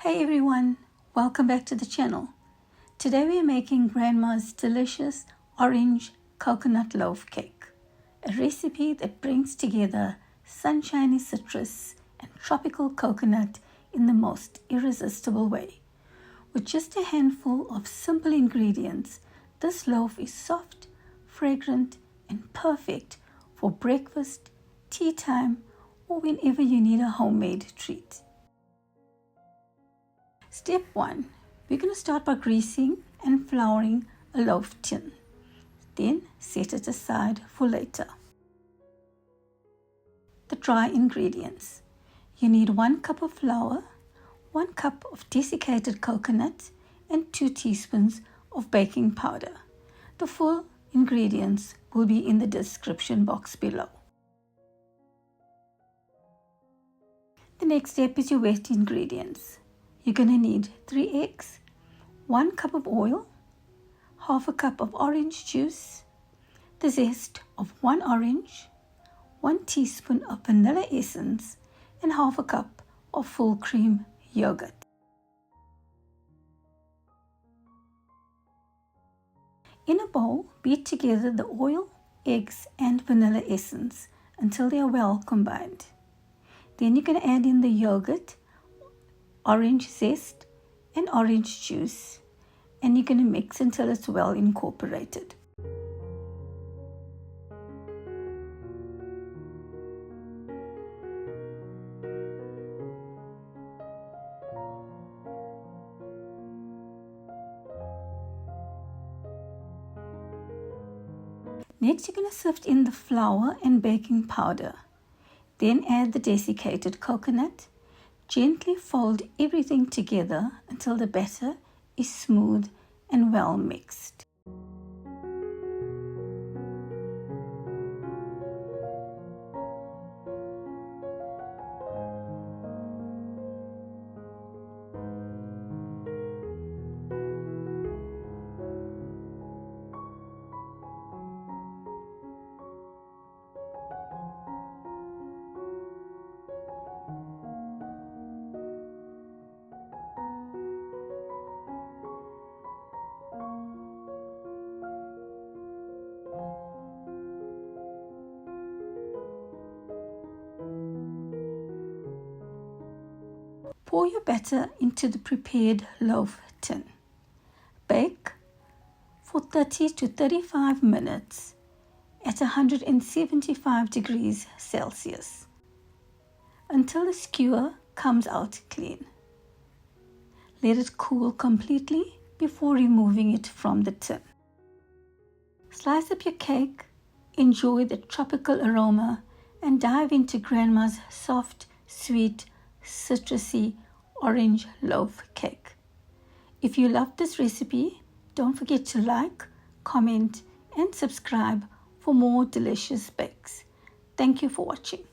Hey everyone, welcome back to the channel. Today we are making Grandma's delicious orange coconut loaf cake, a recipe that brings together sunshiny citrus and tropical coconut in the most irresistible way. With just a handful of simple ingredients, this loaf is soft, fragrant, and perfect for breakfast, tea time, or whenever you need a homemade treat. Step 1. We're going to start by greasing and flouring a loaf tin. Then set it aside for later. The dry ingredients. You need 1 cup of flour, 1 cup of desiccated coconut, and 2 teaspoons of baking powder. The full ingredients will be in the description box below. The next step is your wet ingredients. You're going to need 3 eggs, 1 cup of oil, half a cup of orange juice, the zest of 1 orange, 1 teaspoon of vanilla essence, and half a cup of full cream yogurt. In a bowl, beat together the oil, eggs, and vanilla essence until they are well combined. Then you're going to add in the yogurt, orange zest, and orange juice, and you're going to mix until it's well incorporated. Next, you're going to sift in the flour and baking powder. Then add the desiccated coconut. Gently fold everything together until the batter is smooth and well mixed. Pour your batter into the prepared loaf tin. Bake for 30 to 35 minutes at 175 degrees Celsius until the skewer comes out clean. Let it cool completely before removing it from the tin. Slice up your cake, enjoy the tropical aroma, and dive into Grandma's soft, sweet, citrusy orange loaf cake. If you loved this recipe, don't forget to like, comment, and subscribe for more delicious bakes. Thank you for watching.